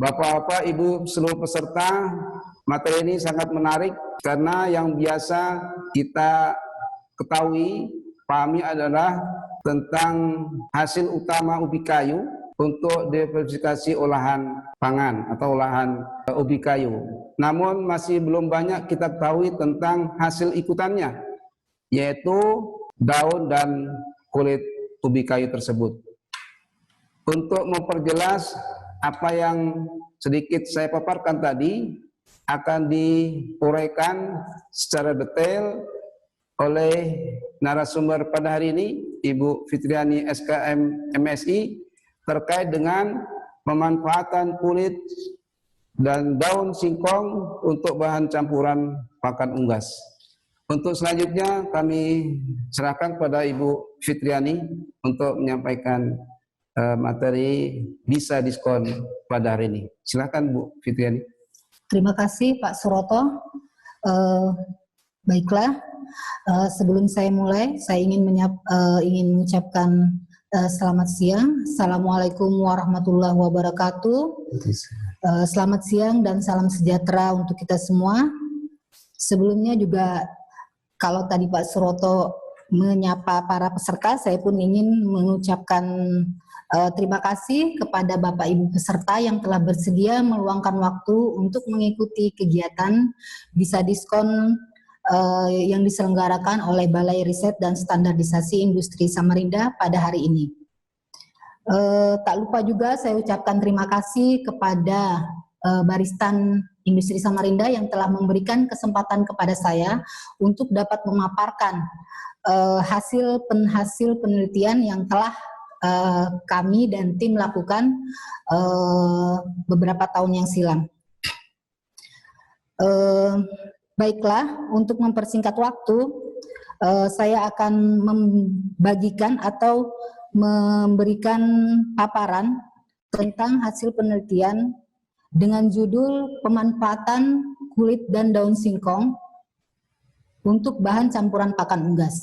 Bapak-bapak, Ibu seluruh peserta, materi ini sangat menarik karena yang biasa kita ketahui, pahami adalah tentang hasil utama ubi kayu untuk diversifikasi olahan pangan atau olahan ubi kayu. Namun masih belum banyak kita ketahui tentang hasil ikutannya, yaitu daun dan kulit ubi kayu tersebut. Untuk memperjelas apa yang sedikit saya paparkan tadi akan diuraikan secara detail oleh narasumber pada hari ini, Ibu Fitriani SKM MSI, terkait dengan pemanfaatan kulit dan daun singkong untuk bahan campuran pakan unggas. Untuk selanjutnya kami serahkan pada Ibu Fitriani untuk menyampaikan materi bisa diskon pada hari ini. Silakan Bu Fitriani. Terima kasih Pak Suroto. Baiklah, sebelum saya mulai, saya ingin mengucapkan selamat siang. Assalamualaikum warahmatullahi wabarakatuh. Selamat siang dan salam sejahtera untuk kita semua. Sebelumnya juga, kalau tadi Pak Suroto menyapa para peserta, saya pun ingin mengucapkan terima kasih kepada Bapak Ibu peserta yang telah bersedia meluangkan waktu untuk mengikuti kegiatan bisa diskon yang diselenggarakan oleh Balai Riset dan Standarisasi Industri Samarinda pada hari ini. Tak lupa juga saya ucapkan terima kasih kepada Baristan Industri Samarinda yang telah memberikan kesempatan kepada saya untuk dapat memaparkan hasil penelitian yang telah kami dan tim lakukan beberapa tahun yang silam. Baiklah, untuk mempersingkat waktu, saya akan membagikan atau memberikan paparan tentang hasil penelitian dengan judul pemanfaatan kulit dan daun singkong untuk bahan campuran pakan unggas.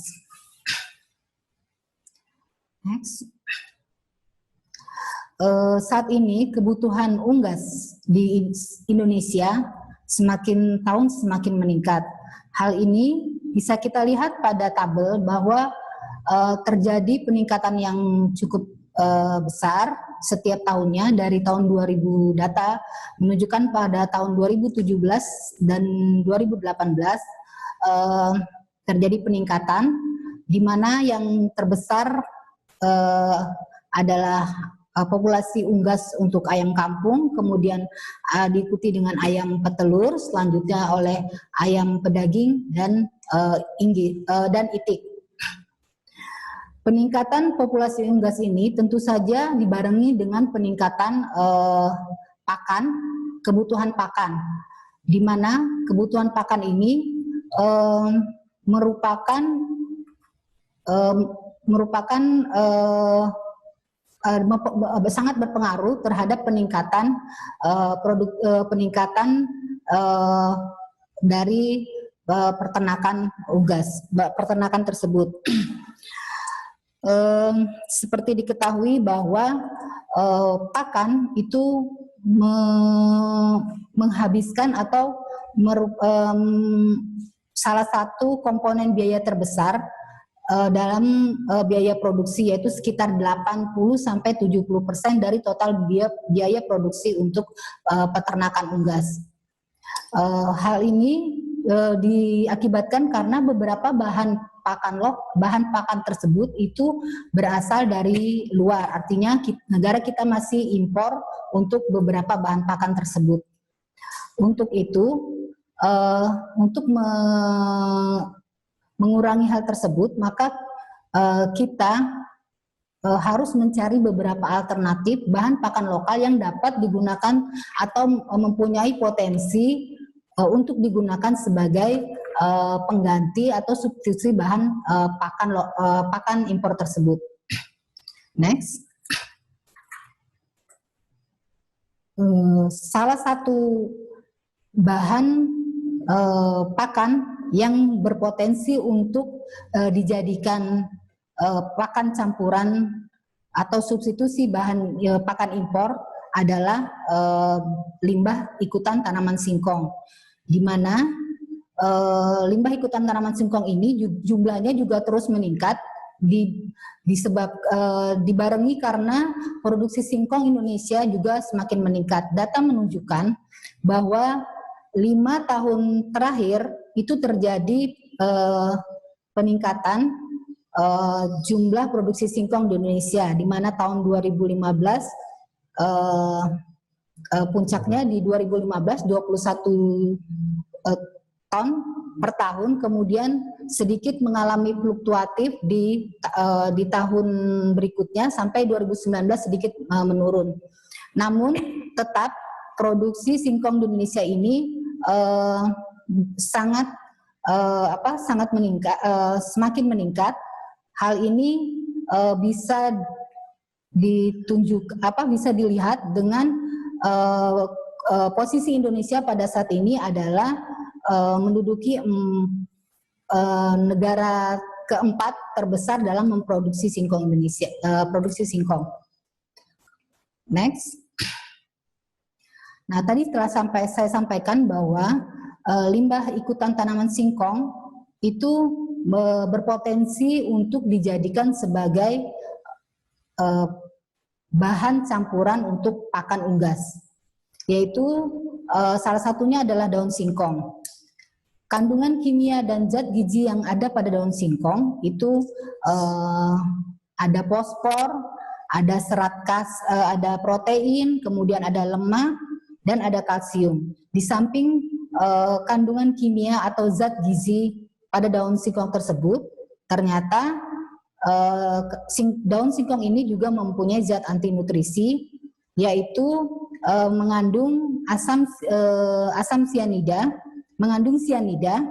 Next. Saat ini kebutuhan unggas di Indonesia semakin tahun semakin meningkat. Hal ini bisa kita lihat pada tabel bahwa terjadi peningkatan yang cukup besar setiap tahunnya. Dari tahun 2000 data menunjukkan pada tahun 2017 dan 2018 terjadi peningkatan, di mana yang terbesar adalah populasi unggas untuk ayam kampung, kemudian diikuti dengan ayam petelur, selanjutnya oleh ayam pedaging dan itik. Peningkatan populasi unggas ini tentu saja dibarengi dengan peningkatan kebutuhan pakan, di mana kebutuhan pakan ini sangat berpengaruh terhadap peningkatan dari peternakan unggas, peternakan tersebut. Seperti diketahui bahwa pakan itu menghabiskan atau salah satu komponen biaya terbesar dalam biaya produksi, yaitu sekitar 80-70% dari total biaya produksi untuk peternakan unggas. Hal ini diakibatkan karena beberapa bahan pakan tersebut itu berasal dari luar, artinya negara kita masih impor untuk beberapa bahan pakan tersebut. Untuk itu, untuk mengurangi hal tersebut, maka kita harus mencari beberapa alternatif bahan pakan lokal yang dapat digunakan atau mempunyai potensi untuk digunakan sebagai pengganti atau substitusi bahan pakan impor tersebut. Next. Salah satu bahan pakan yang berpotensi untuk dijadikan pakan campuran atau substitusi bahan pakan impor adalah limbah ikutan tanaman singkong, di mana limbah ikutan tanaman singkong ini jumlahnya juga terus meningkat dibarengi karena produksi singkong Indonesia juga semakin meningkat. Data menunjukkan bahwa 5 tahun terakhir itu terjadi peningkatan jumlah produksi singkong di Indonesia, di mana tahun 2015 puncaknya di 2015 21 ton per tahun, kemudian sedikit mengalami fluktuatif di tahun berikutnya sampai 2019 sedikit menurun. Namun tetap produksi singkong di Indonesia ini sangat meningkat, semakin meningkat. Hal ini bisa bisa dilihat dengan posisi Indonesia pada saat ini adalah menduduki negara keempat terbesar dalam memproduksi singkong Indonesia, produksi singkong. Next. Nah, tadi setelah saya sampaikan bahwa limbah ikutan tanaman singkong itu berpotensi untuk dijadikan sebagai bahan campuran untuk pakan unggas, yaitu salah satunya adalah daun singkong. Kandungan kimia dan zat gizi yang ada pada daun singkong itu ada fosfor, ada ada protein, kemudian ada lemak, dan ada kalsium. Di samping kandungan kimia atau zat gizi pada daun singkong tersebut, ternyata daun singkong ini juga mempunyai zat anti nutrisi, yaitu mengandung mengandung sianida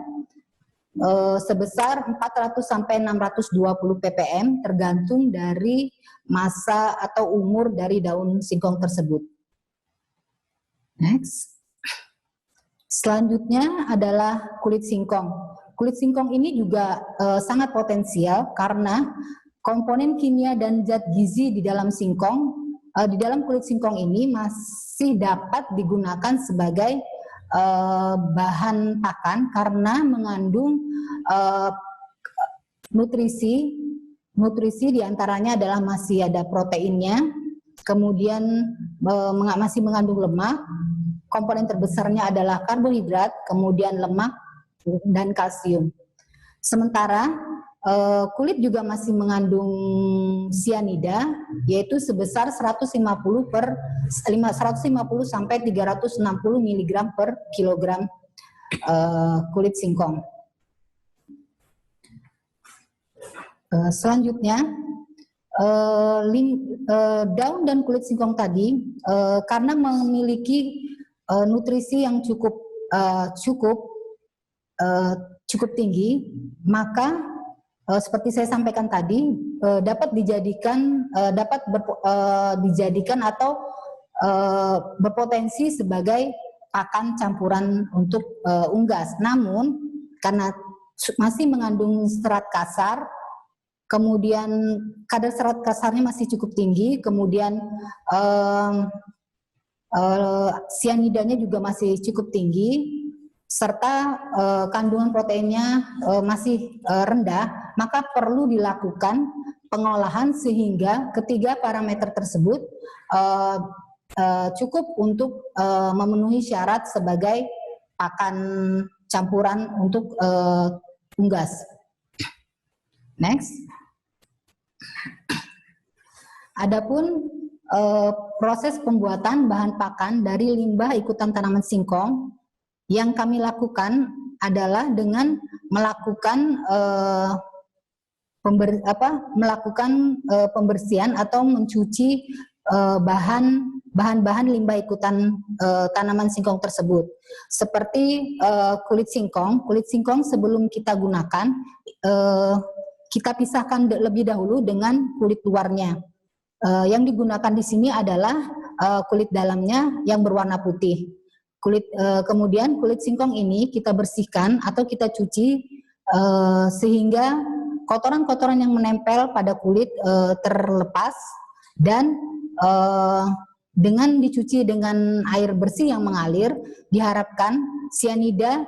sebesar 400 sampai 620 ppm tergantung dari masa atau umur dari daun singkong tersebut. Next. Selanjutnya adalah kulit singkong. Kulit singkong ini juga sangat potensial karena komponen kimia dan zat gizi di dalam kulit singkong ini masih dapat digunakan sebagai bahan pakan karena mengandung nutrisi diantaranya adalah masih ada proteinnya, kemudian masih mengandung lemak, komponen terbesarnya adalah karbohidrat, kemudian lemak dan kalsium. Sementara kulit juga masih mengandung sianida, yaitu sebesar 150 sampai 360 mg per kilogram kulit singkong. Selanjutnya, daun dan kulit singkong tadi karena memiliki nutrisi yang cukup tinggi, maka seperti saya sampaikan tadi, dapat dijadikan atau berpotensi sebagai pakan campuran untuk unggas. Namun karena masih mengandung serat kasar, kemudian kadar serat kasarnya masih cukup tinggi, kemudian sianidanya juga masih cukup tinggi, serta kandungan proteinnya masih rendah, maka perlu dilakukan pengolahan sehingga ketiga parameter tersebut cukup untuk memenuhi syarat sebagai pakan campuran untuk unggas. Next. Adapun proses pembuatan bahan pakan dari limbah ikutan tanaman singkong yang kami lakukan adalah dengan melakukan pembersihan atau mencuci bahan-bahan limbah ikutan tanaman singkong tersebut. Seperti kulit singkong sebelum kita gunakan kita pisahkan lebih dahulu dengan kulit luarnya. Yang digunakan di sini adalah kulit dalamnya yang berwarna putih. Kemudian kulit singkong ini kita bersihkan atau kita cuci sehingga kotoran-kotoran yang menempel pada kulit terlepas dan dengan dicuci dengan air bersih yang mengalir, diharapkan sianida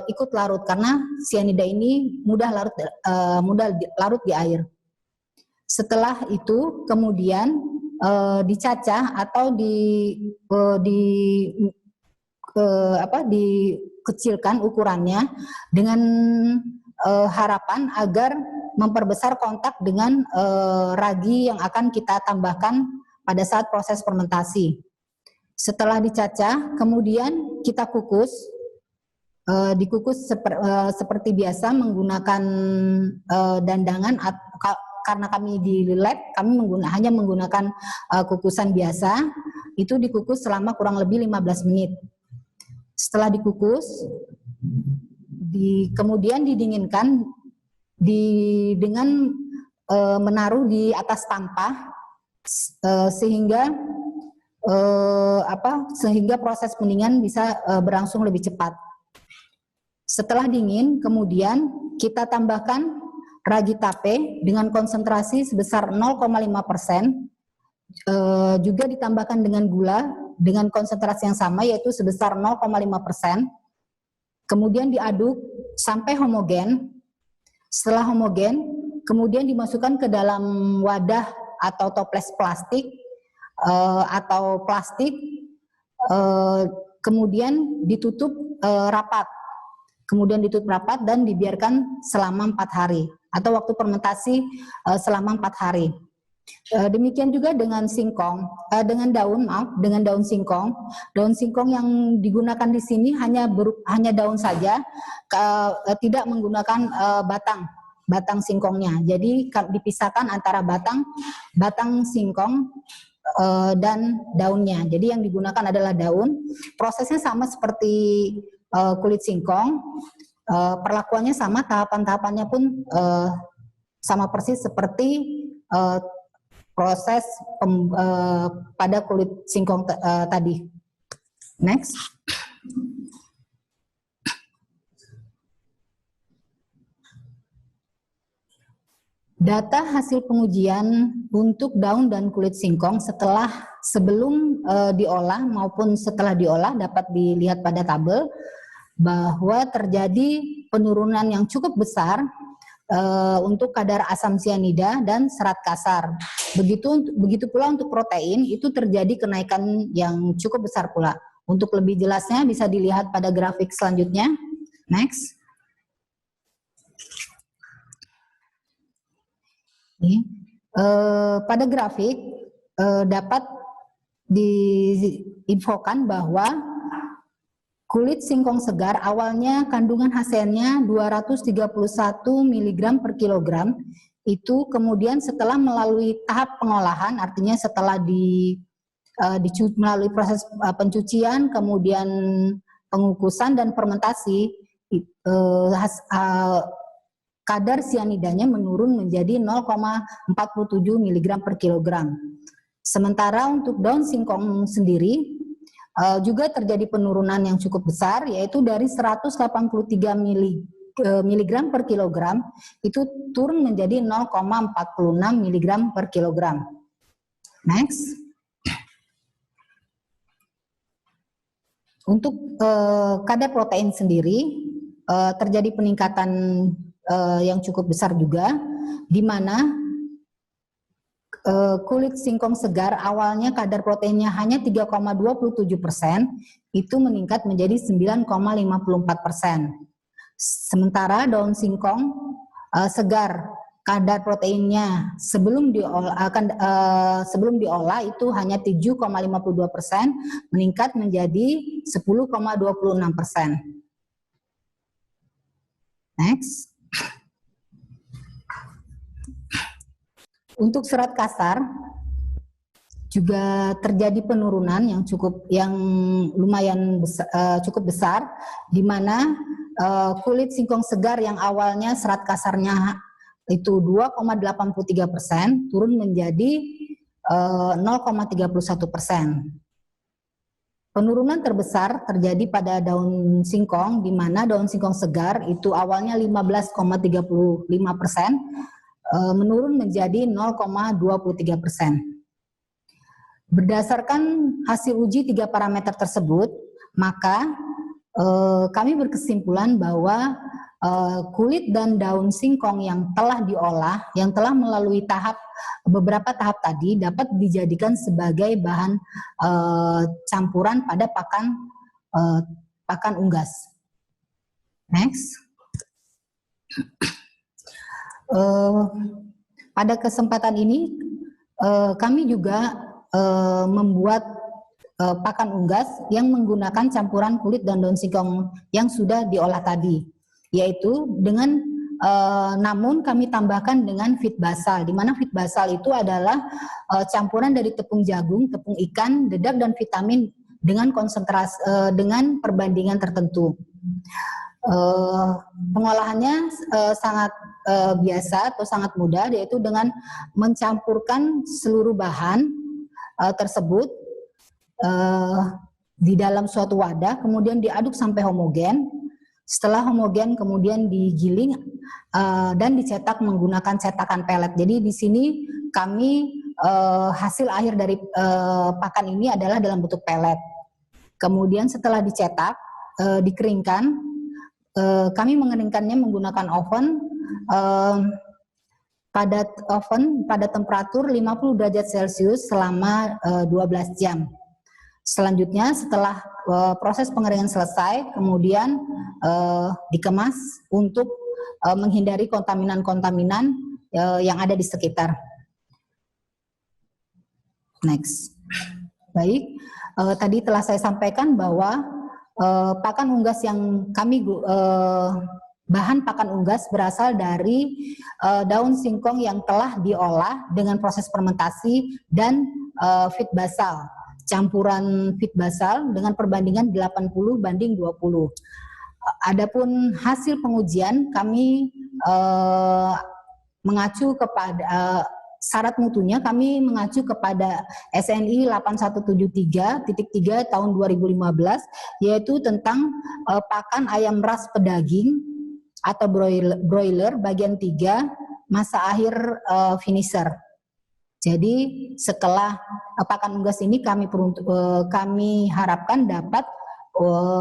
ikut larut karena sianida ini mudah larut di air. Setelah itu kemudian dicacah atau dikecilkan ukurannya dengan harapan agar memperbesar kontak dengan ragi yang akan kita tambahkan pada saat proses fermentasi. Setelah dicacah, kemudian kita kukus, dikukus seperti biasa menggunakan dandangan. Karena kami di lab, kami hanya menggunakan kukusan biasa. Itu dikukus selama kurang lebih 15 menit. Setelah dikukus, kemudian didinginkan dengan menaruh di atas tampah sehingga proses pendinginan bisa berlangsung lebih cepat. Setelah dingin, kemudian kita tambahkan ragi tape dengan konsentrasi sebesar 0,5%, juga ditambahkan dengan gula dengan konsentrasi yang sama yaitu sebesar 0,5%. Kemudian diaduk sampai homogen. Setelah homogen, kemudian dimasukkan ke dalam wadah atau toples plastik kemudian ditutup rapat. Kemudian ditutup rapat dan dibiarkan selama 4 hari atau waktu fermentasi selama 4 hari. Demikian juga dengan singkong, dengan daun singkong. Daun singkong yang digunakan di sini hanya daun saja, tidak menggunakan batang singkongnya. Jadi dipisahkan antara batang singkong dan daunnya. Jadi yang digunakan adalah daun. Prosesnya sama seperti kulit singkong, perlakuannya sama, tahapan-tahapannya pun sama persis seperti proses pada kulit singkong tadi. Next. Data hasil pengujian untuk daun dan kulit singkong sebelum diolah maupun setelah diolah dapat dilihat pada tabel bahwa terjadi penurunan yang cukup besar untuk kadar asam sianida dan serat kasar. Begitu pula untuk protein itu terjadi kenaikan yang cukup besar pula. Untuk lebih jelasnya bisa dilihat pada grafik selanjutnya. Next. Pada grafik dapat diinfokan bahwa kulit singkong segar awalnya kandungan HCN-nya 231 mg per kilogram, itu kemudian setelah melalui tahap pengolahan, artinya setelah melalui proses pencucian, kemudian pengukusan dan fermentasi, kadar sianidanya menurun menjadi 0,47 mg per kilogram. Sementara untuk daun singkong sendiri juga terjadi penurunan yang cukup besar, yaitu dari 183 mg per kilogram itu turun menjadi 0,46 mg per kilogram. Next. Untuk kadar protein sendiri terjadi peningkatan yang cukup besar juga, di mana kulit singkong segar awalnya kadar proteinnya hanya 3,27%, itu meningkat menjadi 9,54%. Sementara daun singkong segar kadar proteinnya sebelum diolah itu hanya 7,52%, meningkat menjadi 10,26%. Next. Untuk serat kasar juga terjadi penurunan yang lumayan cukup besar, di mana kulit singkong segar yang awalnya serat kasarnya itu 2,83% turun menjadi 0,31%. Penurunan terbesar terjadi pada daun singkong, di mana daun singkong segar itu awalnya 15,35%, menurun menjadi 0,23%. Berdasarkan hasil uji 3 parameter tersebut, maka kami berkesimpulan bahwa kulit dan daun singkong yang telah diolah, yang telah melalui beberapa tahap tadi dapat dijadikan sebagai bahan campuran pada pakan unggas. Next. Pada kesempatan ini kami juga membuat pakan unggas yang menggunakan campuran kulit dan daun singkong yang sudah diolah tadi, yaitu dengan namun kami tambahkan dengan feed basal, di mana feed basal itu adalah campuran dari tepung jagung, tepung ikan, dedak dan vitamin dengan konsentrasi dengan perbandingan tertentu. Pengolahannya sangat biasa atau sangat mudah, yaitu dengan mencampurkan seluruh bahan tersebut di dalam suatu wadah, kemudian diaduk sampai homogen. Setelah homogen kemudian digiling dan dicetak menggunakan cetakan pelet. Jadi di sini kami hasil akhir dari pakan ini adalah dalam bentuk pelet. Kemudian setelah dicetak, dikeringkan, kami mengeringkannya menggunakan oven pada temperatur 50 derajat Celcius selama 12 jam. Selanjutnya setelah proses pengeringan selesai, kemudian dikemas untuk menghindari kontaminan-kontaminan yang ada di sekitar. Next. Baik, tadi telah saya sampaikan bahwa pakan unggas yang bahan pakan unggas berasal dari daun singkong yang telah diolah dengan proses fermentasi dan feed basal. Campuran feed basal dengan perbandingan 80:20. Adapun hasil pengujian kami mengacu kepada syarat mutunya, kami mengacu kepada SNI 8173.3 tahun 2015, yaitu tentang pakan ayam ras pedaging atau broiler bagian 3 masa akhir finisher. Jadi setelah pakan unggas ini kami harapkan dapat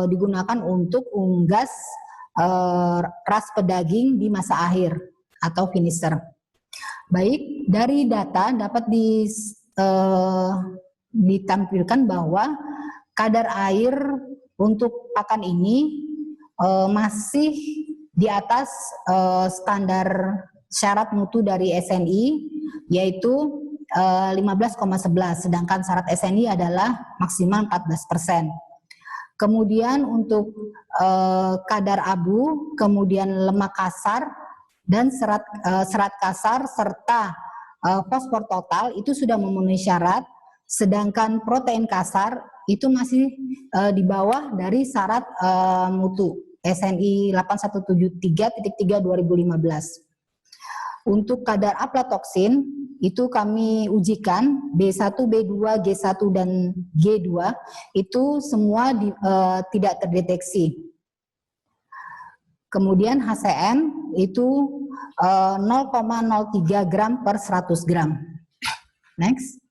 digunakan untuk unggas ras pedaging di masa akhir atau finisher. Baik, dari data dapat ditampilkan bahwa kadar air untuk pakan ini masih di atas standar syarat mutu dari SNI, yaitu 15,11, sedangkan syarat SNI adalah maksimal 14%. Kemudian untuk kadar abu, kemudian lemak kasar dan serat kasar serta fosfor total itu sudah memenuhi syarat, sedangkan protein kasar itu masih di bawah dari syarat mutu SNI 8173.3 2015. Untuk kadar aflatoksin itu kami ujikan B1, B2, G1 dan G2 itu semua tidak terdeteksi. Kemudian HCN itu 0,03 gram per 100 gram. Next.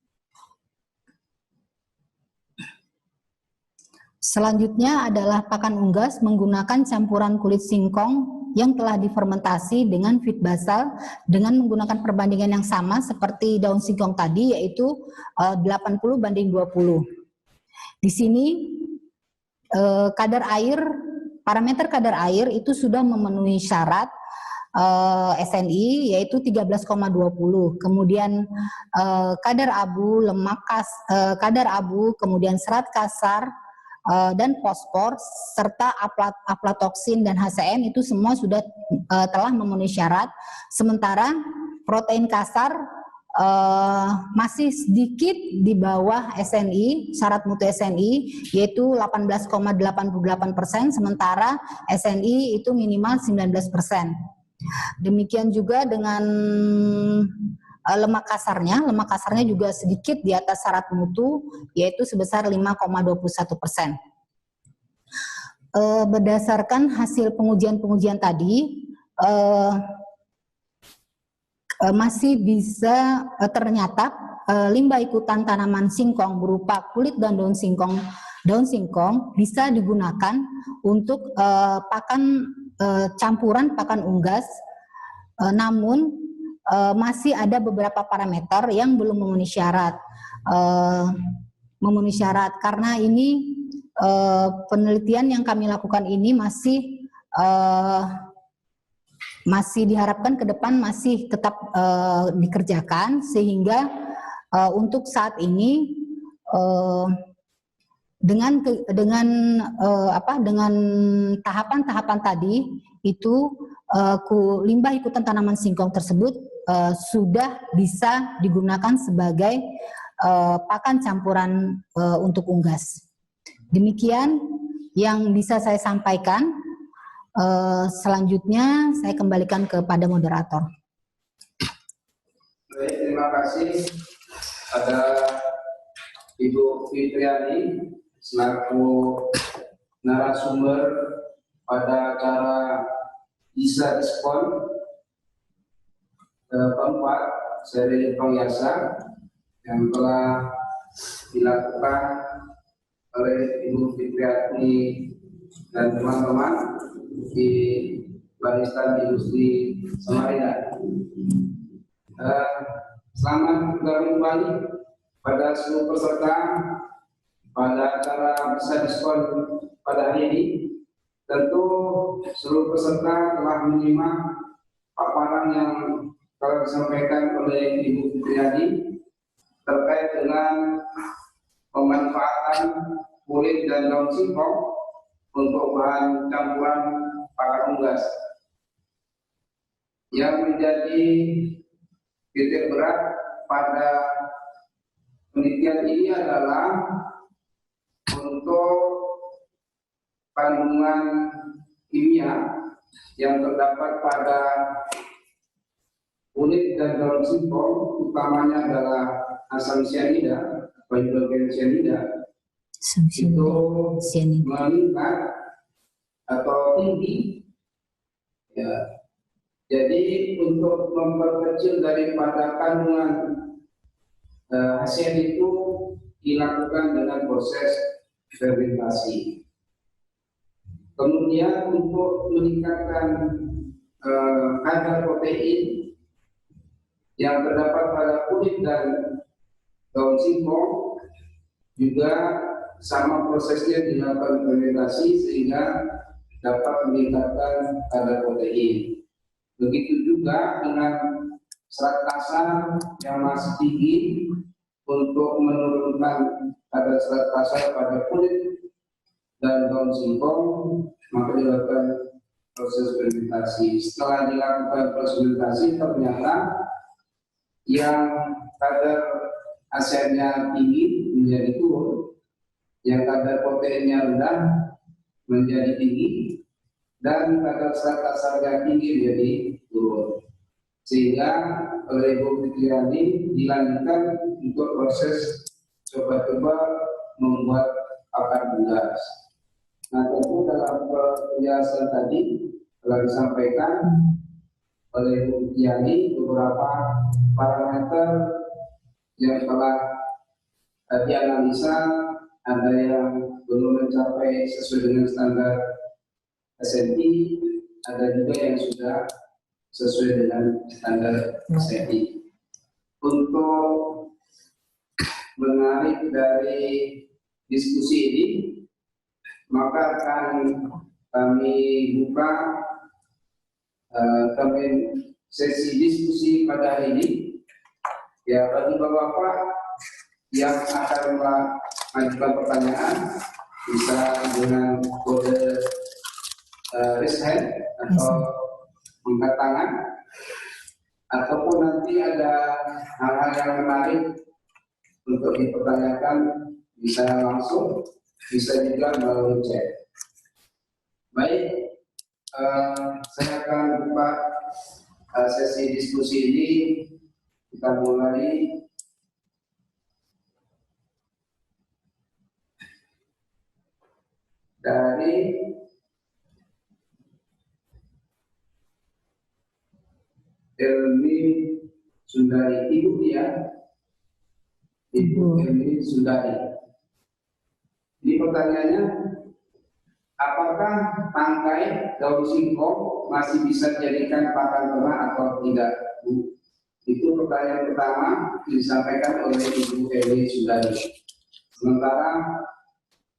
Selanjutnya adalah pakan unggas menggunakan campuran kulit singkong yang telah difermentasi dengan feed basal dengan menggunakan perbandingan yang sama seperti daun singkong tadi, yaitu 80:20. Di sini parameter kadar air itu sudah memenuhi syarat SNI, yaitu 13,20. Kemudian kadar abu, kadar abu, kemudian serat kasar dan fosfor serta aflatoksin dan HCN itu semua sudah telah memenuhi syarat. Sementara protein kasar masih sedikit di bawah SNI, syarat mutu SNI, yaitu 18,88%, sementara SNI itu minimal 19%. Demikian juga dengan lemak kasarnya juga sedikit di atas syarat mutu, yaitu sebesar 5,21%. Berdasarkan hasil pengujian tadi, masih bisa ternyata limbah ikutan tanaman singkong berupa kulit dan daun singkong bisa digunakan untuk pakan campuran pakan unggas, namun masih ada beberapa parameter yang belum memenuhi syarat. Karena ini penelitian yang kami lakukan ini masih diharapkan ke depan masih tetap dikerjakan, sehingga untuk saat ini dengan tahapan-tahapan tadi itu limbah ikutan tanaman singkong tersebut sudah bisa digunakan sebagai pakan campuran untuk unggas. Demikian yang bisa saya sampaikan. Selanjutnya saya kembalikan kepada moderator. Baik, terima kasih pada Ibu Fitriani selaku narasumber pada acara ISA Diskon keempat seri Pengyasa yang telah dilakukan oleh Ibu Fitriani dan teman-teman di Barisan Industri Samarinda. Selamat bergabung kembali pada seluruh peserta pada acara bisa diskon pada hari ini. Tentu seluruh peserta telah menyimak paparan yang telah disampaikan oleh Ibu Fitriani terkait dengan pemanfaatan kulit dan daun singkong untuk bahan campuran pakan unggas. Yang menjadi titik berat pada penelitian ini adalah untuk kandungan kimia yang terdapat pada kulit dan daun singkong, utamanya adalah asam cyanida atau hidrogen cyanida, itu meningkat atau tinggi. Ya. Jadi untuk memperkecil daripada kandungan hasil itu dilakukan dengan proses fermentasi. Kemudian untuk meningkatkan kadar protein yang terdapat pada kulit dan daun singkong juga sama prosesnya dilakukan fermentasi sehingga dapat meningkatkan kadar protein. Begitu juga dengan serat kasar yang masih tinggi untuk menurunkan kadar serat kasar pada kulit dan daun singkong, maka dilakukan proses fermentasi. Setelah dilakukan proses fermentasi, ternyata yang kadar asetnya tinggi menjadi turun, yang kadar proteinnya rendah menjadi tinggi, dan kadar serat kasarnya tinggi menjadi turun. Sehingga oleh Ibu Fitriani dilanjutkan untuk proses coba-coba membuat pakan unggas. Nah, tentu dalam penjelasan tadi telah disampaikan oleh Ibu Fitriani beberapa parameter yang telah dianalisa, ada yang belum mencapai sesuai dengan standar SNI, ada juga yang sudah sesuai dengan standar SNI. Untuk menarik dari diskusi ini, maka akan kami buka sesi diskusi pada hari ini. Ya, bagi Bapak-Bapak yang akan mengajukan pertanyaan bisa dengan kode raise hand atau angkat tangan, ataupun nanti ada hal-hal yang menarik untuk dipertanyakan bisa langsung, bisa juga melalui chat. Baik, saya akan buka sesi diskusi ini. Kita mulai dari Elmi Sundari, Ibu ya, Ibu Elmi Sundari. Ini pertanyaannya, apakah tangkai daun singkong masih bisa dijadikan pakan ternak atau tidak, Bu? Itu pertanyaan pertama disampaikan oleh Ibu Elmi Sundari. Sementara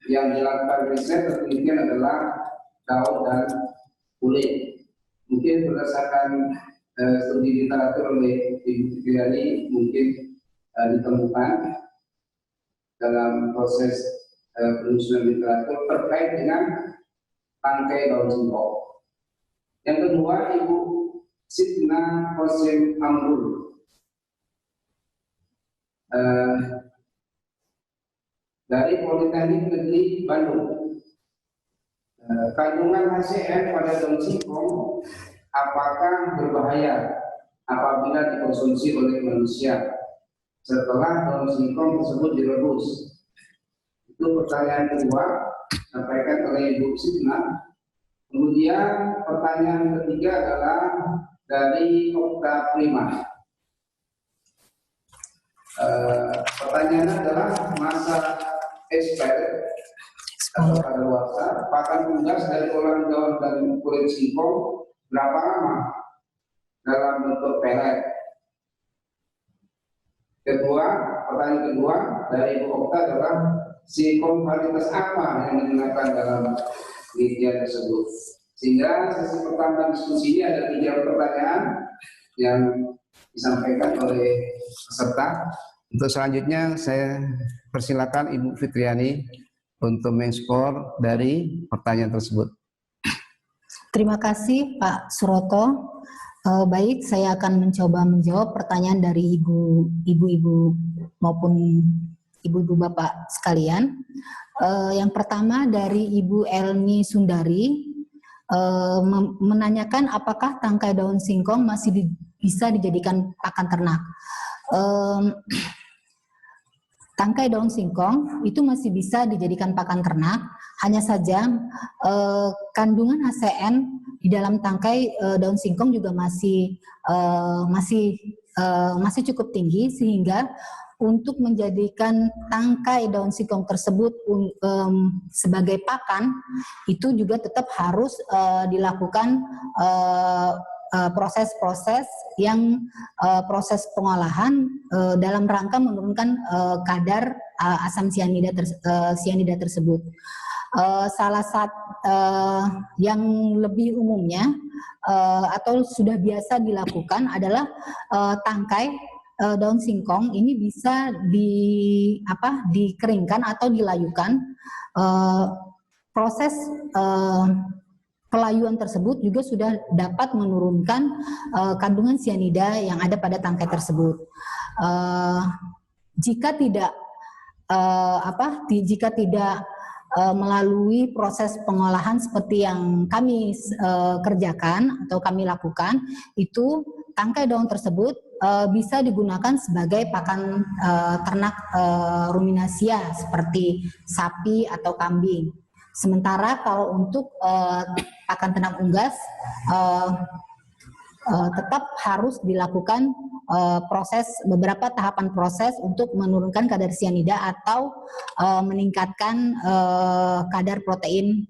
yang dilakukan riset penelitian adalah daun dan kulit. Mungkin berdasarkan studi literatur oleh Ibu Fitriani mungkin ditemukan dalam proses penyusunan literatur terkait dengan tangkai daun singkong. Yang kedua, Ibu Sitna Qasim Amrul dari Politeknik Negeri Bandung. Kandungan HCN pada daun singkong apakah berbahaya apabila dikonsumsi oleh manusia setelah daun singkong tersebut direbus? Itu pertanyaan kedua disampaikan oleh Ibu Sitna. Kemudian pertanyaan ketiga adalah dari Okta Prima. Pertanyaannya adalah masa expired atau kadaluarsa pakan unggas dari olahan daun dan kulit singkong berapa lama dalam bentuk pelet? Pertanyaan kedua dari Ibu Okta adalah singkong varietas apa yang digunakan dalam penelitian tersebut? Sehingga sesi pertama diskusi ini ada 3 pertanyaan yang disampaikan oleh peserta. Untuk selanjutnya saya persilakan Ibu Fitriani untuk menskor dari pertanyaan tersebut. Terima kasih Pak Suroto. Baik, saya akan mencoba menjawab pertanyaan dari ibu-ibu maupun ibu-ibu bapak sekalian. Yang pertama dari Ibu Elmi Sundari menanyakan apakah tangkai daun singkong masih bisa dijadikan pakan ternak. Tangkai daun singkong itu masih bisa dijadikan pakan ternak, hanya saja kandungan HCN di dalam tangkai daun singkong juga masih cukup tinggi, sehingga untuk menjadikan tangkai daun singkong tersebut sebagai pakan itu juga tetap harus dilakukan proses-proses yang proses pengolahan dalam rangka menurunkan kadar asam sianida tersebut. Salah satu yang lebih umumnya atau sudah biasa dilakukan adalah tangkai daun singkong ini bisa dikeringkan atau dilayukan. Proses pelayuan tersebut juga sudah dapat menurunkan kandungan sianida yang ada pada tangkai tersebut. Jika tidak melalui proses pengolahan seperti yang kami kerjakan atau kami lakukan, itu tangkai daun tersebut bisa digunakan sebagai pakan ternak ruminasia seperti sapi atau kambing. Sementara kalau untuk pakan ternak unggas tetap harus dilakukan beberapa tahapan proses untuk menurunkan kadar sianida atau meningkatkan kadar protein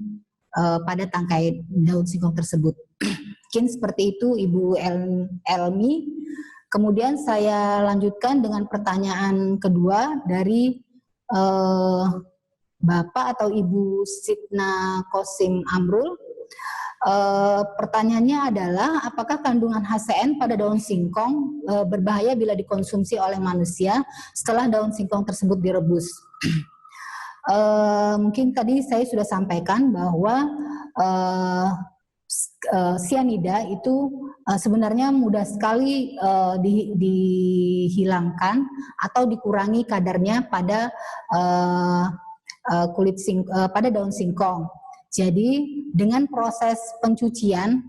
pada tangkai daun singkong tersebut. Mungkin seperti itu Ibu Elmi. Kemudian saya lanjutkan dengan pertanyaan kedua dari Bapak atau Ibu Sitna Qasim Amrul. Pertanyaannya adalah apakah kandungan HCN pada daun singkong berbahaya bila dikonsumsi oleh manusia setelah daun singkong tersebut direbus? Mungkin tadi saya sudah sampaikan bahwa sianida itu sebenarnya mudah sekali dihilangkan atau dikurangi kadarnya pada pada daun singkong. Jadi dengan proses pencucian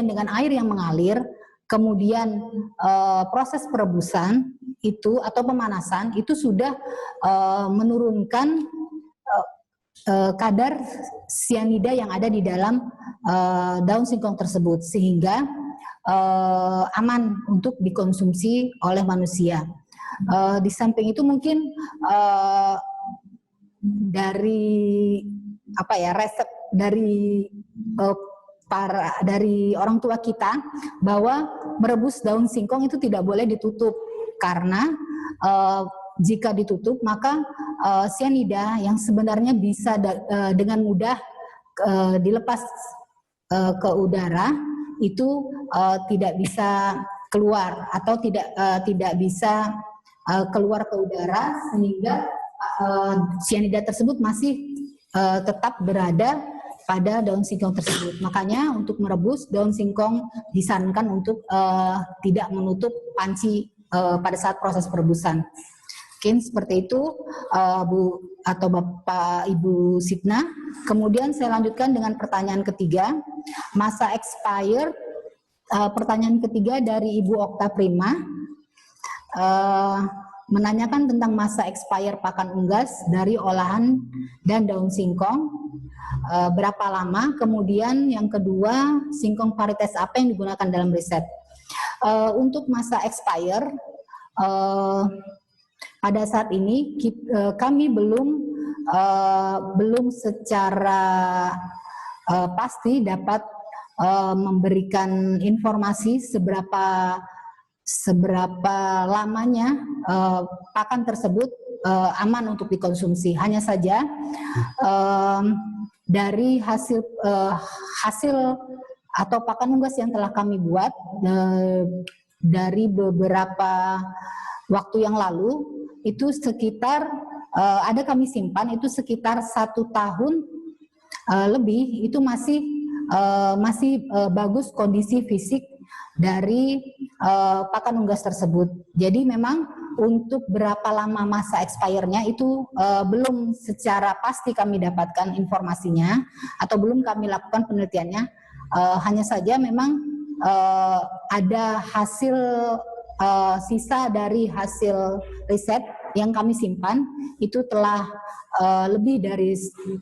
dengan air yang mengalir, kemudian proses perebusan itu atau pemanasan itu sudah menurunkan kadar sianida yang ada di dalam daun singkong tersebut, sehingga aman untuk dikonsumsi oleh manusia. Di samping itu mungkin dari resep dari dari orang tua kita bahwa merebus daun singkong itu tidak boleh ditutup, karena jika ditutup maka sianida yang sebenarnya bisa dengan mudah dilepas ke udara itu tidak bisa keluar atau tidak bisa keluar ke udara, sehingga sianida tersebut masih tetap berada pada daun singkong tersebut. Makanya untuk merebus daun singkong disarankan untuk tidak menutup panci pada saat proses perebusan. Mungkin seperti itu Bu atau Bapak Ibu Sitna. Kemudian saya lanjutkan dengan pertanyaan ketiga, masa expire. Pertanyaan ketiga dari Ibu Okta Prima menanyakan tentang masa expire pakan unggas dari olahan dan daun singkong, berapa lama. Kemudian yang kedua, singkong varietas apa yang digunakan dalam riset. Untuk masa expire, pada saat ini kami belum secara pasti dapat memberikan informasi seberapa lamanya pakan tersebut aman untuk dikonsumsi. Hanya saja dari hasil atau pakan unggas yang telah kami buat dari beberapa waktu yang lalu, itu sekitar ada kami simpan itu sekitar 1 tahun lebih, itu masih bagus kondisi fisik dari pakan unggas tersebut. Jadi memang untuk berapa lama masa expire-nya itu belum secara pasti kami dapatkan informasinya atau belum kami lakukan penelitiannya. Hanya saja memang ada hasil sisa dari hasil riset yang kami simpan itu telah lebih dari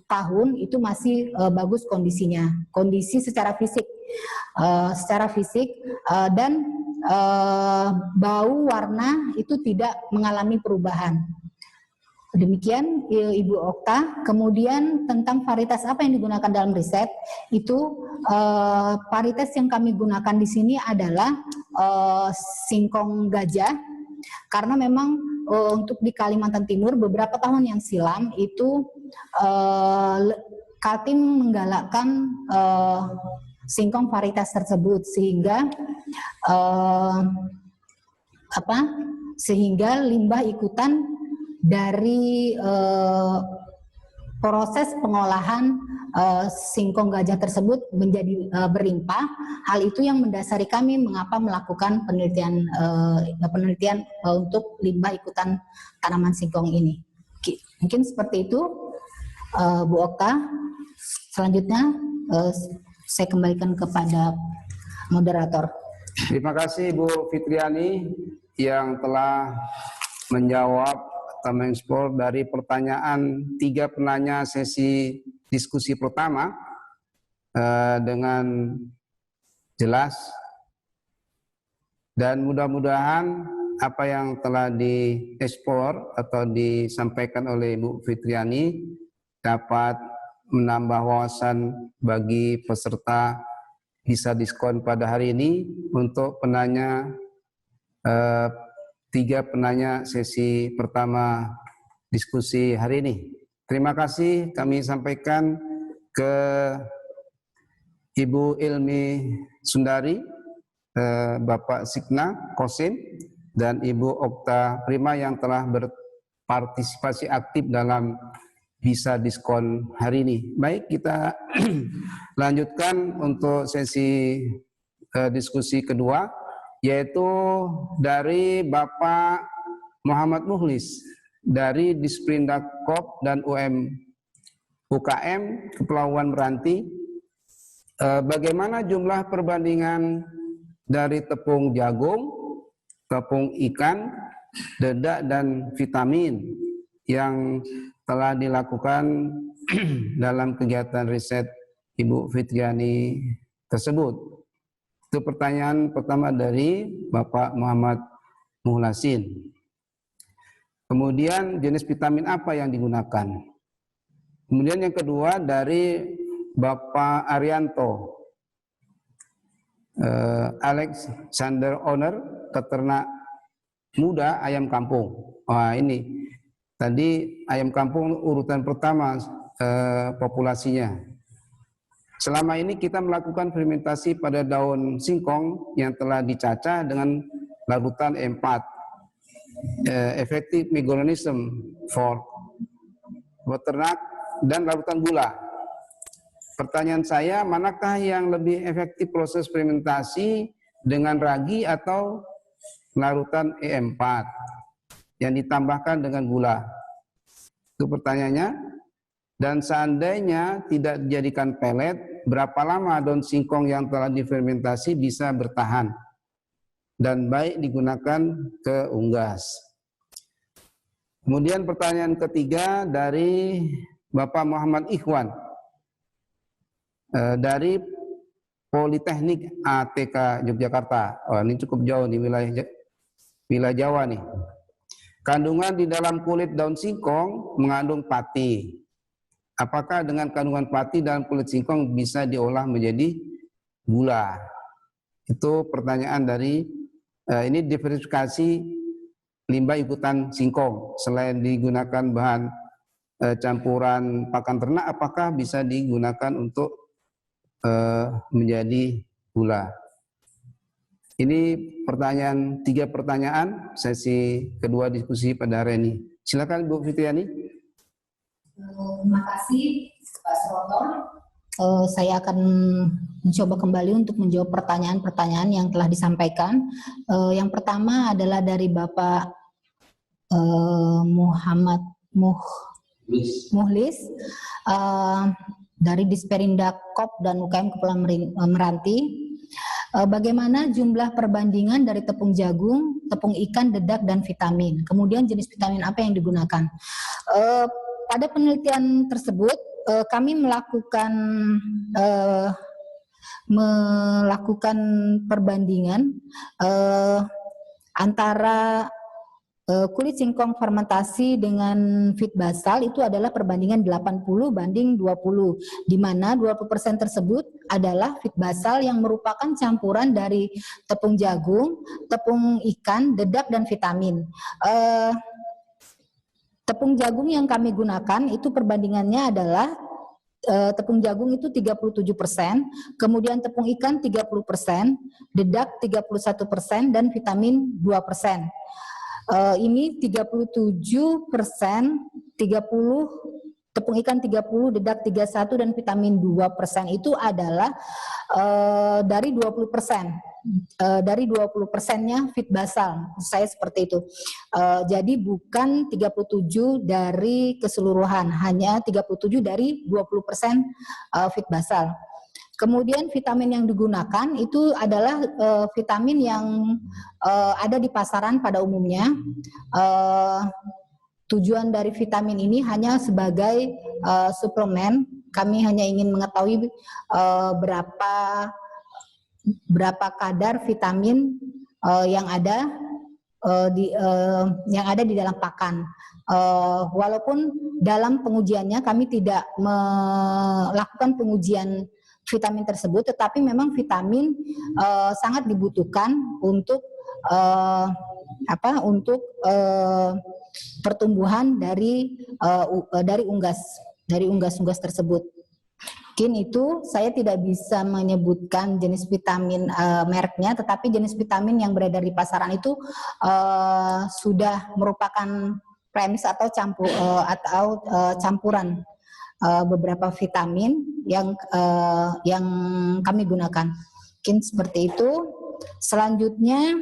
tahun, itu masih bagus kondisinya, kondisi secara fisik, dan bau, warna itu tidak mengalami perubahan. Demikian Ibu Okta. Kemudian tentang varietas apa yang digunakan dalam riset, itu varietas yang kami gunakan di sini adalah singkong gajah, karena memang untuk di Kalimantan Timur beberapa tahun yang silam itu Kaltim menggalakkan singkong varietas tersebut, sehingga sehingga limbah ikutan dari proses pengolahan singkong gajah tersebut menjadi berlimpah. Hal itu yang mendasari kami mengapa melakukan penelitian untuk limbah ikutan tanaman singkong ini. Mungkin seperti itu, Bu Okta. Selanjutnya saya kembalikan kepada moderator. Terima kasih Bu Fitriani yang telah menjawab atau mengeksplor dari pertanyaan 3 penanya sesi diskusi pertama dengan jelas, dan mudah-mudahan apa yang telah dieksplor atau disampaikan oleh Bu Fitriani dapat menambah wawasan bagi peserta bisa diskon pada hari ini untuk penanya 3 penanya sesi pertama diskusi hari ini. Terima kasih kami sampaikan ke Ibu Ilmi Sundari, Bapak Sikna Kosim, dan Ibu Okta Prima yang telah berpartisipasi aktif dalam bisa diskon hari ini. Baik, kita lanjutkan untuk sesi diskusi kedua, yaitu dari Bapak Muhammad Muhlis dari Disprindakob dan UKM Kepulauan Meranti. Bagaimana jumlah perbandingan dari tepung jagung, tepung ikan, dedak, dan vitamin yang telah dilakukan dalam kegiatan riset Ibu Fitriani tersebut. Itu pertanyaan pertama dari Bapak Muhammad Muhlasin. Kemudian jenis vitamin apa yang digunakan? Kemudian yang kedua dari Bapak Arianto, Alexander Owner, peternak muda ayam kampung. Wah, ini tadi ayam kampung urutan pertama populasinya. Selama ini kita melakukan fermentasi pada daun singkong yang telah dicacah dengan larutan E4, effective microorganism for peternak, dan larutan gula. Pertanyaan saya, manakah yang lebih efektif proses fermentasi dengan ragi atau larutan E4 yang ditambahkan dengan gula? Itu pertanyaannya. Dan seandainya tidak dijadikan pelet, berapa lama daun singkong yang telah difermentasi bisa bertahan dan baik digunakan ke unggas? Kemudian pertanyaan ketiga dari Bapak Muhammad Ikhwan, dari Politeknik ATK Yogyakarta. Oh, ini cukup jauh nih, wilayah Jawa nih. Kandungan di dalam kulit daun singkong mengandung pati. Apakah dengan kandungan pati dalam kulit singkong bisa diolah menjadi gula? Itu pertanyaan dari ini diversifikasi limbah ikutan singkong. Selain digunakan bahan campuran pakan ternak, apakah bisa digunakan untuk menjadi gula? Ini pertanyaan, 3 pertanyaan sesi kedua diskusi pada hari ini. Silakan Bu Fitriani. Terima kasih Pak Suroto. Saya akan mencoba kembali untuk menjawab pertanyaan-pertanyaan yang telah disampaikan. Yang pertama adalah dari Bapak Muhammad Muhlis dari Disperindak KOP dan UKM Kepulauan Meranti. Bagaimana jumlah perbandingan dari tepung jagung, tepung ikan, dedak, dan vitamin? Kemudian jenis vitamin apa yang digunakan? Pada penelitian tersebut, kami melakukan perbandingan antara kulit singkong fermentasi dengan feed basal. Itu adalah perbandingan 80 banding 20, di mana 20% tersebut adalah feed basal yang merupakan campuran dari tepung jagung, tepung ikan, dedak, dan vitamin. Tepung jagung yang kami gunakan itu perbandingannya adalah tepung jagung itu 37%, kemudian tepung ikan 30%, dedak 31%, dan vitamin 2%. Ini 37%, 30, tepung ikan 30, dedak 31, dan vitamin 2% itu adalah dari 20%. Dari 20%-nya feed basal, saya seperti itu. Jadi bukan 37 dari keseluruhan, hanya 37 dari 20% feed basal. Kemudian vitamin yang digunakan itu adalah vitamin yang ada di pasaran pada umumnya. Tujuan dari vitamin ini hanya sebagai suplemen. Kami hanya ingin mengetahui berapa kadar vitamin yang ada di dalam pakan. Walaupun dalam pengujiannya kami tidak melakukan pengujian vitamin tersebut, tetapi memang vitamin sangat dibutuhkan untuk pertumbuhan dari unggas-unggas tersebut. Mungkin itu saya tidak bisa menyebutkan jenis vitamin mereknya, tetapi jenis vitamin yang beredar di pasaran itu sudah merupakan premis atau campuran beberapa vitamin yang kami gunakan. Mungkin seperti itu. Selanjutnya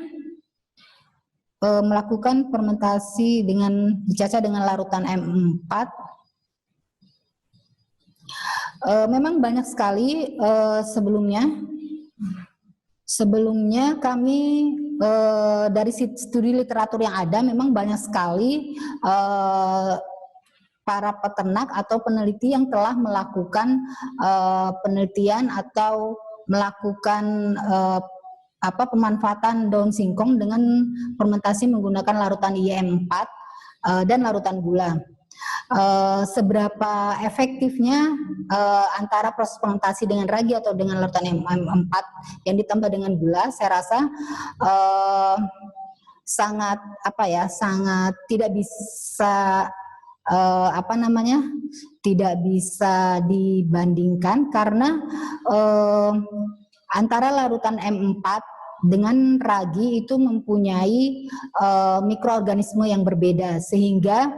melakukan fermentasi dengan dicacah dengan larutan M4. Memang banyak sekali sebelumnya kami dari studi literatur yang ada, memang banyak sekali para peternak atau peneliti yang telah melakukan penelitian atau melakukan pemanfaatan daun singkong dengan fermentasi menggunakan larutan IEM4 dan larutan gula. Seberapa efektifnya antara proses fermentasi dengan ragi atau dengan larutan IEM4 yang ditambah dengan gula, saya rasa sangat sangat tidak bisa tidak bisa dibandingkan, karena antara larutan M4 dengan ragi itu mempunyai mikroorganisme yang berbeda, sehingga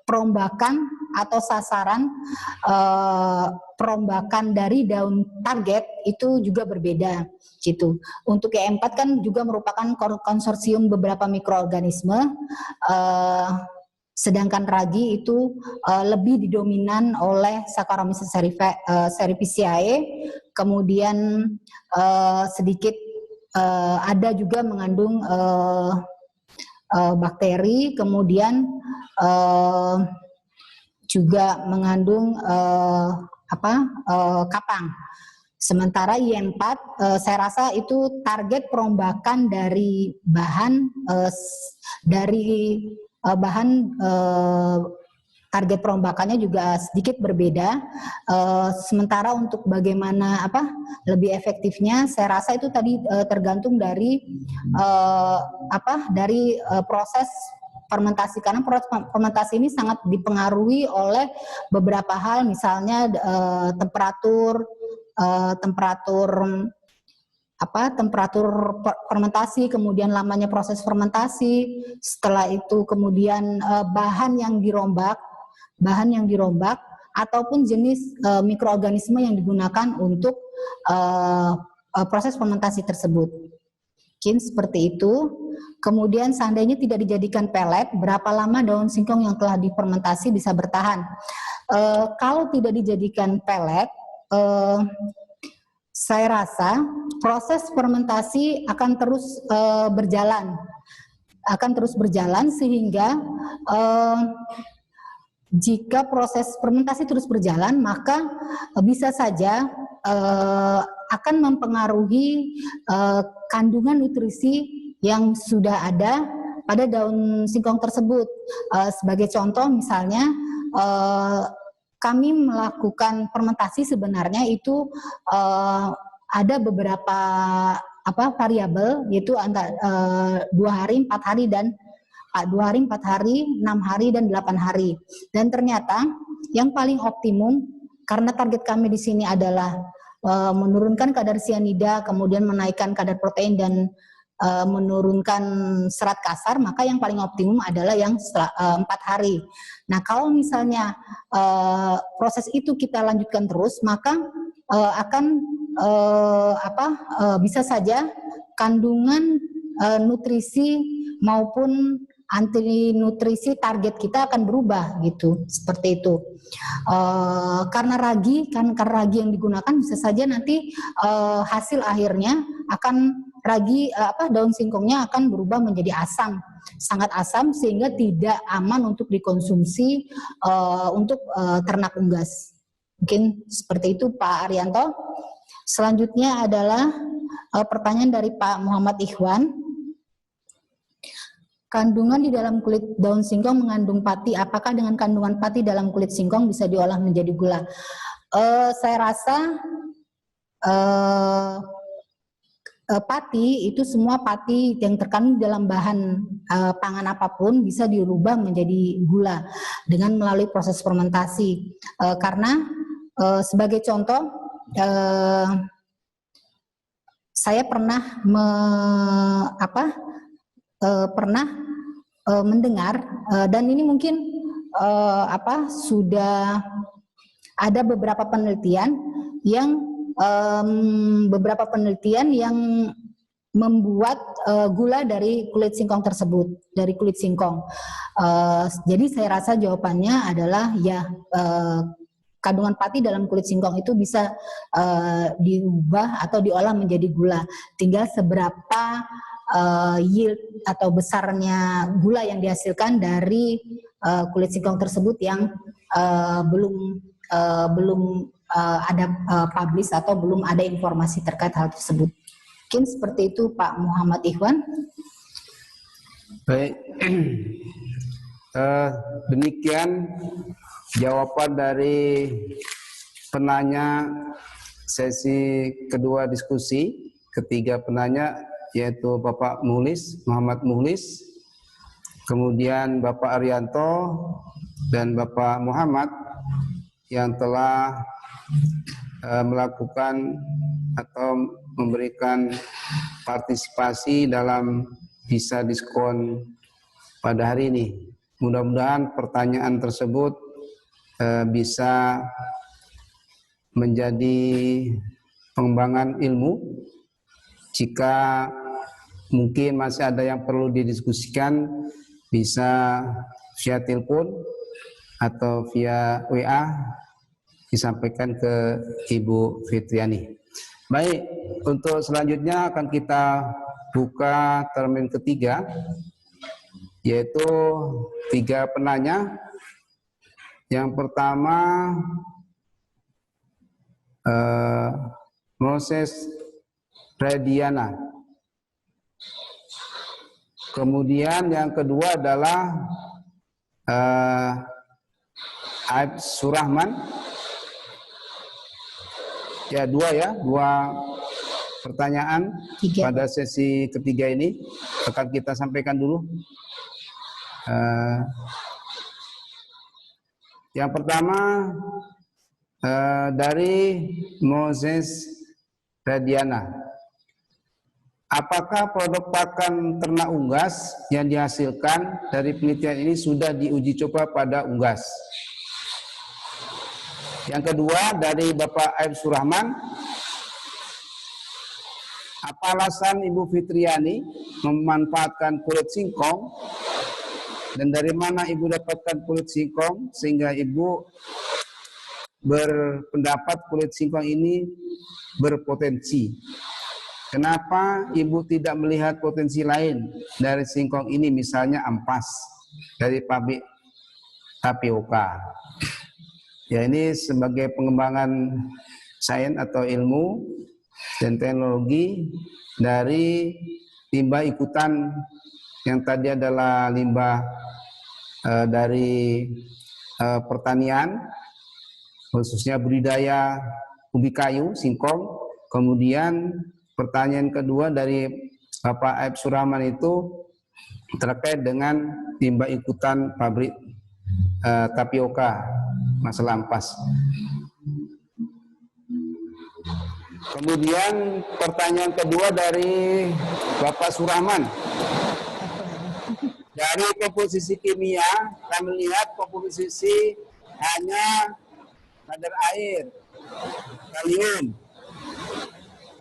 perombakan atau sasaran perombakan dari daun target itu juga berbeda gitu. Untuk E4 kan juga merupakan konsorsium beberapa mikroorganisme, sedangkan ragi itu lebih didominan oleh Saccharomyces cerevisiae, kemudian sedikit ada juga mengandung bakteri, kemudian juga mengandung kapang. Sementara IE4 saya rasa itu target perombakan dari bahan target perombakannya juga sedikit berbeda. Sementara untuk bagaimana lebih efektifnya, saya rasa itu tadi tergantung dari proses fermentasi, karena proses fermentasi ini sangat dipengaruhi oleh beberapa hal, misalnya temperatur fermentasi, kemudian lamanya proses fermentasi, setelah itu kemudian bahan yang dirombak ataupun jenis mikroorganisme yang digunakan untuk proses fermentasi tersebut. Mungkin seperti itu. Kemudian seandainya tidak dijadikan pelet, berapa lama daun singkong yang telah difermentasi bisa bertahan? Kalau tidak dijadikan pelet, saya rasa proses fermentasi akan terus berjalan, sehingga jika proses fermentasi terus berjalan, maka bisa saja akan mempengaruhi kandungan nutrisi yang sudah ada pada daun singkong tersebut. Sebagai contoh misalnya, kami melakukan fermentasi sebenarnya itu ada beberapa variabel, yaitu antara 2 hari, 4 hari, dan 2 hari, 4 hari, 6 hari, dan 8 hari. Dan ternyata yang paling optimum, karena target kami di sini adalah menurunkan kadar sianida, kemudian menaikkan kadar protein dan menurunkan serat kasar, maka yang paling optimum adalah yang 4 hari. Nah, kalau misalnya proses itu kita lanjutkan terus, maka akan bisa saja kandungan nutrisi maupun anti nutrisi target kita akan berubah gitu, seperti itu. Karena ragi yang digunakan, bisa saja nanti hasil akhirnya akan daun singkongnya akan berubah menjadi asam, sangat asam, sehingga tidak aman untuk dikonsumsi untuk ternak unggas. Mungkin seperti itu, Pak Arianto. Selanjutnya adalah pertanyaan dari Pak Muhammad Ikhwan. Kandungan di dalam kulit daun singkong mengandung pati. Apakah dengan kandungan pati dalam kulit singkong bisa diolah menjadi gula? Saya rasa pati itu, semua pati yang terkandung dalam bahan pangan apapun bisa dirubah menjadi gula dengan melalui proses fermentasi. Karena sebagai contoh, saya pernah mendengar, dan ini mungkin sudah ada beberapa penelitian yang membuat gula dari kulit singkong tersebut, dari kulit singkong. Jadi saya rasa jawabannya adalah ya, kandungan pati dalam kulit singkong itu bisa diubah atau diolah menjadi gula. Tinggal seberapa yield atau besarnya gula yang dihasilkan dari kulit singkong tersebut yang belum ada publish atau belum ada informasi terkait hal tersebut. Mungkin seperti itu Pak Muhammad Ikhwan. Baik, demikian jawaban dari penanya sesi kedua diskusi. Ketiga penanya yaitu Bapak Muhammad Muhlis, kemudian Bapak Arianto dan Bapak Muhammad yang telah melakukan atau memberikan partisipasi dalam visa diskon pada hari ini. Mudah-mudahan pertanyaan tersebut bisa menjadi pengembangan ilmu. Jika mungkin masih ada yang perlu didiskusikan, bisa via telepon atau via WA disampaikan ke Ibu Fitriani. Baik, untuk selanjutnya akan kita buka termin ketiga, yaitu 3 penanya. Yang pertama Moses Radiana. Kemudian yang kedua adalah Aib Surahman. Ya, dua pertanyaan pada sesi ketiga ini akan kita sampaikan dulu. Yang pertama dari Moses Radiana. Apakah produk pakan ternak unggas yang dihasilkan dari penelitian ini sudah diuji coba pada unggas? Yang kedua dari Bapak Aib Surahman. Apa alasan Ibu Fitriani memanfaatkan kulit singkong dan dari mana Ibu dapatkan kulit singkong sehingga Ibu berpendapat kulit singkong ini berpotensi? Kenapa Ibu tidak melihat potensi lain dari singkong ini, misalnya ampas dari pabrik tapioka? Ya, ini sebagai pengembangan sains atau ilmu dan teknologi dari limbah ikutan yang tadi adalah limbah dari pertanian, khususnya budidaya ubi kayu, singkong. Kemudian pertanyaan kedua dari Bapak Aib Surahman itu terkait dengan limbah ikutan pabrik tapioka, masalah ampas. Kemudian pertanyaan kedua dari Bapak Surahman. Dari komposisi kimia, kami lihat komposisi hanya kadar air, kalium,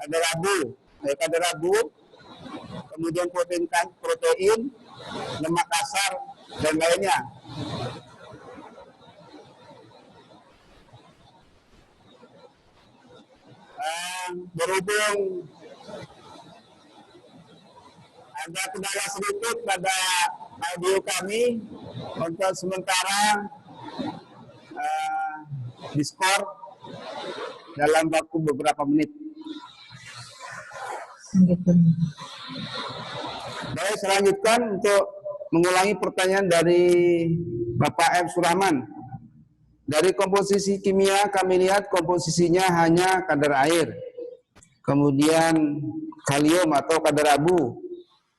kadar abu, kemudian protein, lemak kasar, dan lainnya. Berhubung ada kendala sedikit pada audio kami, untuk sementara diskor dalam waktu beberapa menit. Baik, selanjutkan untuk mengulangi pertanyaan dari Bapak Aib Surahman. Dari komposisi kimia kami lihat komposisinya hanya kadar air, kemudian kalium atau kadar abu,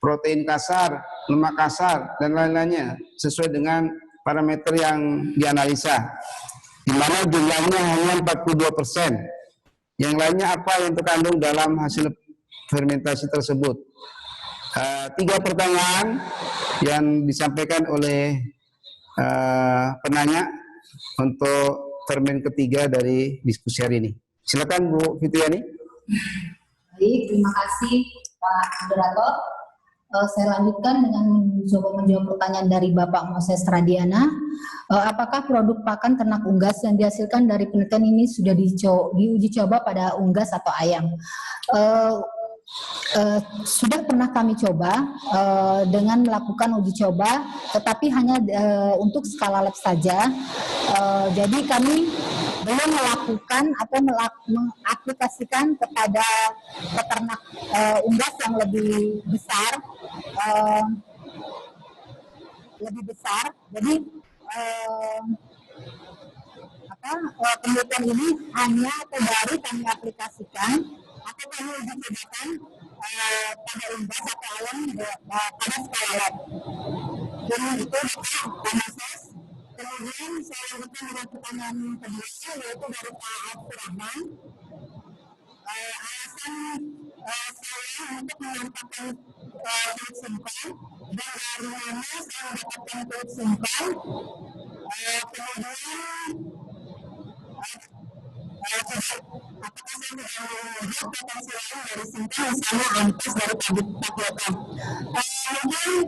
protein kasar, lemak kasar, dan lain-lainnya sesuai dengan parameter yang dianalisa, di mana jumlahnya hanya 42%. Yang lainnya apa yang terkandung dalam hasil fermentasi tersebut? 3 pertanyaan yang disampaikan oleh penanya untuk termin ketiga dari diskusi hari ini. Silakan Bu Fitriani. Baik, terima kasih Pak Moderator. Saya lanjutkan dengan menjawab pertanyaan dari Bapak Moses Radiana. Apakah produk pakan ternak unggas yang dihasilkan dari penelitian ini sudah diuji coba pada unggas atau ayam? Sudah pernah kami coba dengan melakukan uji coba, tetapi hanya untuk skala lab saja. Jadi kami belum melakukan atau mengaplikasikan kepada peternak unggas yang lebih besar, Jadi penelitian ini hanya atau baru kami aplikasikan atau kami uji cobakan pada unggas atau ayam pada skala lab. Jadi itu proses. Kemudian saya lanjutkan dengan pertanyaan kedua, yaitu dari Pak Abdurrahman. Alasan saya untuk menyampaikan kulit singkong dan dari mana saya mendapatkan kulit singkong. Kemudian apakah saya melihat potensi lain dari singkong, misalnya ampas dari pabrik tapioka. Kemudian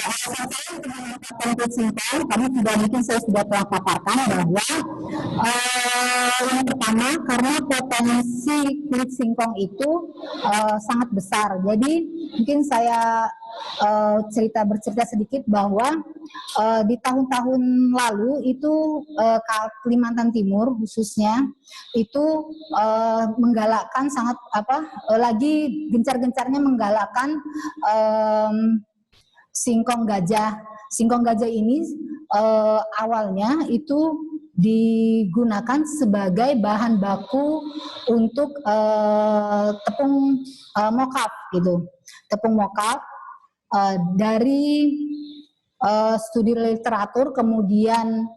alasan saya untuk menyampaikan kulit singkong, kami tidak mungkin saya sudah telah paparkan bahwa yang pertama karena potensi kulit singkong itu sangat besar. Jadi mungkin saya bercerita sedikit bahwa di tahun-tahun lalu itu Kalimantan Timur khususnya itu menggalakkan lagi gencar-gencarnya menggalakkan singkong gajah. Singkong gajah ini awalnya itu digunakan sebagai bahan baku untuk tepung mokaf gitu. Tepung mokaf dari studi literatur, kemudian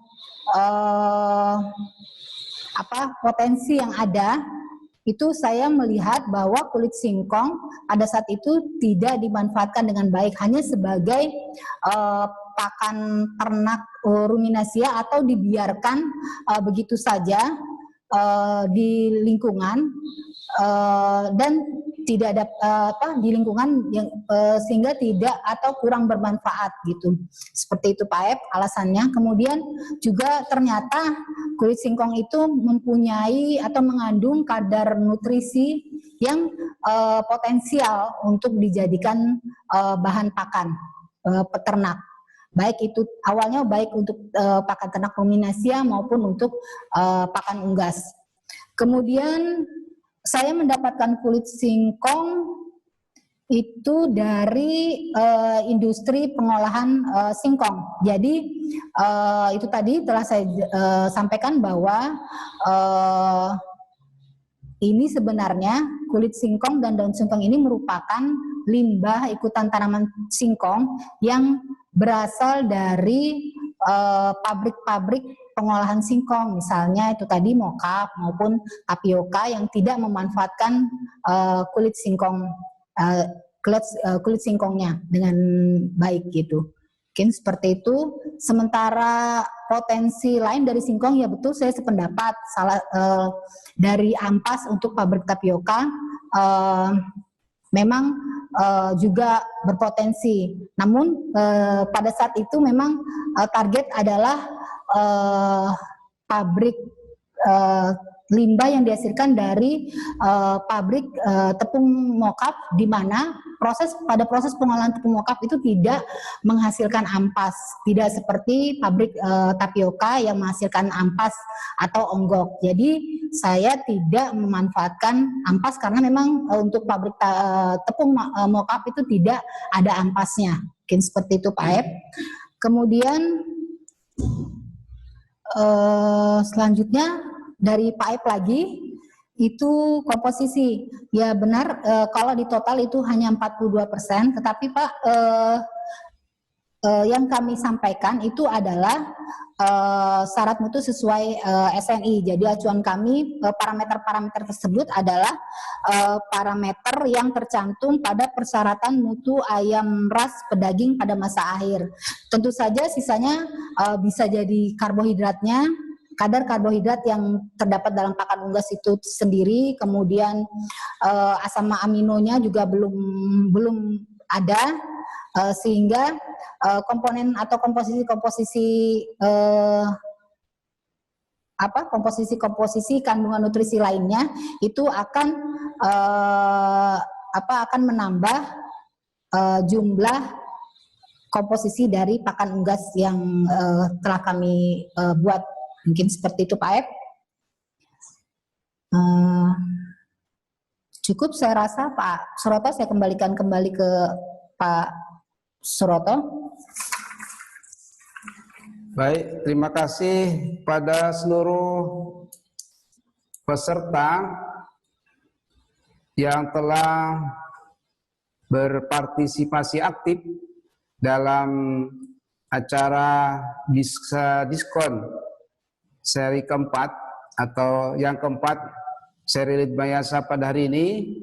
potensi yang ada, itu saya melihat bahwa kulit singkong pada saat itu tidak dimanfaatkan dengan baik, hanya sebagai pakan ternak ruminasia atau dibiarkan begitu saja di lingkungan dan tidak ada di lingkungan yang sehingga tidak atau kurang bermanfaat gitu. Seperti itu Pak Ep alasannya. Kemudian juga ternyata kulit singkong itu mempunyai atau mengandung kadar nutrisi yang potensial untuk dijadikan bahan pakan peternak. Baik itu awalnya baik untuk pakan ternak ruminasia maupun untuk pakan unggas. Kemudian saya mendapatkan kulit singkong itu dari industri pengolahan singkong. Jadi itu tadi telah saya sampaikan bahwa ini sebenarnya kulit singkong dan daun singkong ini merupakan limbah ikutan tanaman singkong yang berasal dari pabrik-pabrik pengolahan singkong, misalnya itu tadi mokaf maupun tapioka yang tidak memanfaatkan kulit singkongnya dengan baik gitu. Mungkin seperti itu. Sementara potensi lain dari singkong, ya betul saya sependapat. Dari ampas untuk pabrik tapioka memang juga berpotensi. Namun pada saat itu memang target adalah pabrik limbah yang dihasilkan dari pabrik tepung mokaf, di mana pada proses pengolahan tepung mokaf itu tidak menghasilkan ampas, tidak seperti pabrik tapioka yang menghasilkan ampas atau onggok. Jadi saya tidak memanfaatkan ampas karena memang untuk pabrik tepung mokaf itu tidak ada ampasnya. Mungkin seperti itu Pak Ep. Kemudian selanjutnya dari Pak Ep lagi, itu komposisi. Ya benar, kalau di total itu hanya 42%, tetapi Pak, yang kami sampaikan itu adalah syarat mutu sesuai SNI. Jadi acuan kami, parameter-parameter tersebut adalah parameter yang tercantum pada persyaratan mutu ayam ras pedaging pada masa akhir. Tentu saja sisanya bisa jadi karbohidratnya, kadar karbohidrat yang terdapat dalam pakan unggas itu sendiri, kemudian asam aminonya juga belum ada, sehingga komponen atau komposisi kandungan nutrisi lainnya itu akan menambah jumlah komposisi dari pakan unggas yang telah kami buat. Mungkin seperti itu Pak Ep. Cukup saya rasa Pak Suroto, saya kembalikan kembali ke Pak Suroto. Baik, terima kasih pada seluruh peserta yang telah berpartisipasi aktif dalam acara diskon seri keempat atau yang keempat seri Litmayasa pada hari ini,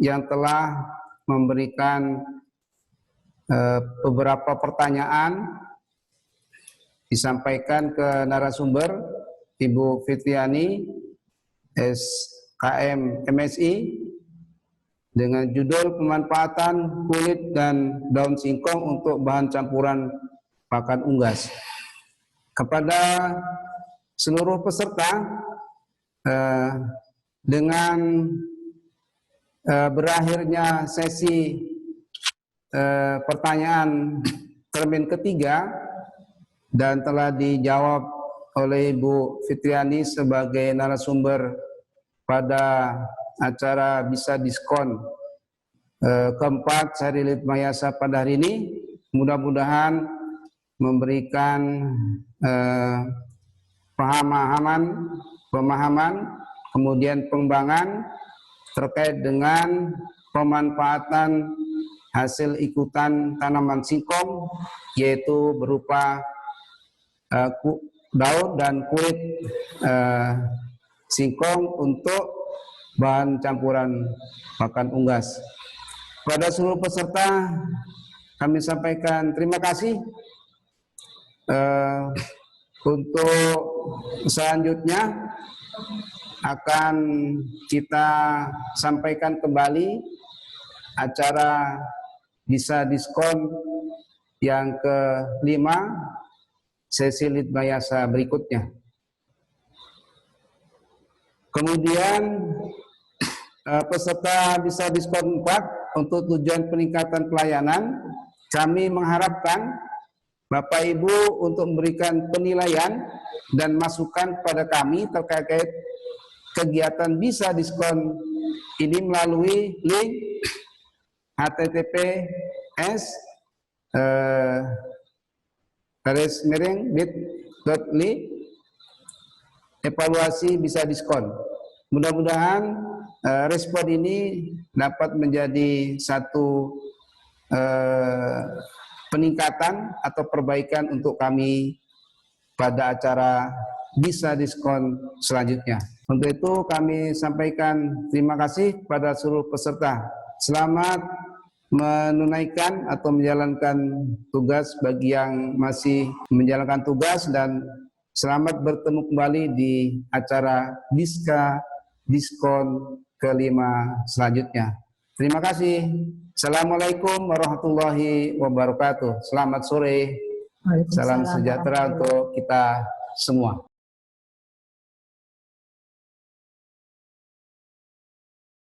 yang telah memberikan beberapa pertanyaan disampaikan ke narasumber Ibu Fitriani SKM MSI dengan judul pemanfaatan kulit dan daun singkong untuk bahan campuran pakan unggas. Kepada seluruh peserta, dengan berakhirnya sesi pertanyaan termin ketiga dan telah dijawab oleh Ibu Fitriani sebagai narasumber pada acara bisa diskon keempat seri Litmayasa pada hari ini, mudah-mudahan memberikan pemahaman, kemudian pengembangan terkait dengan pemanfaatan hasil ikutan tanaman singkong, yaitu berupa daun dan kulit singkong untuk bahan campuran pakan unggas. Pada seluruh peserta kami sampaikan terima kasih. Untuk selanjutnya akan kita sampaikan kembali acara bisa diskon yang ke-5 sesi Litmayasa berikutnya. Kemudian peserta bisa diskon 4 untuk tujuan peningkatan pelayanan, kami mengharapkan Bapak Ibu untuk memberikan penilaian dan masukan kepada kami terkait kegiatan bisa diskon ini melalui link https://bit.ly evaluasi bisa diskon. Mudah-mudahan respon ini dapat menjadi satu peningkatan atau perbaikan untuk kami pada acara bisa diskon selanjutnya. Untuk itu kami sampaikan terima kasih kepada seluruh peserta. Selamat menunaikan atau menjalankan tugas bagi yang masih menjalankan tugas, dan selamat bertemu kembali di acara diskon ke-5 selanjutnya. Terima kasih. Assalamualaikum warahmatullahi wabarakatuh. Selamat sore. Salam sejahtera untuk kita semua.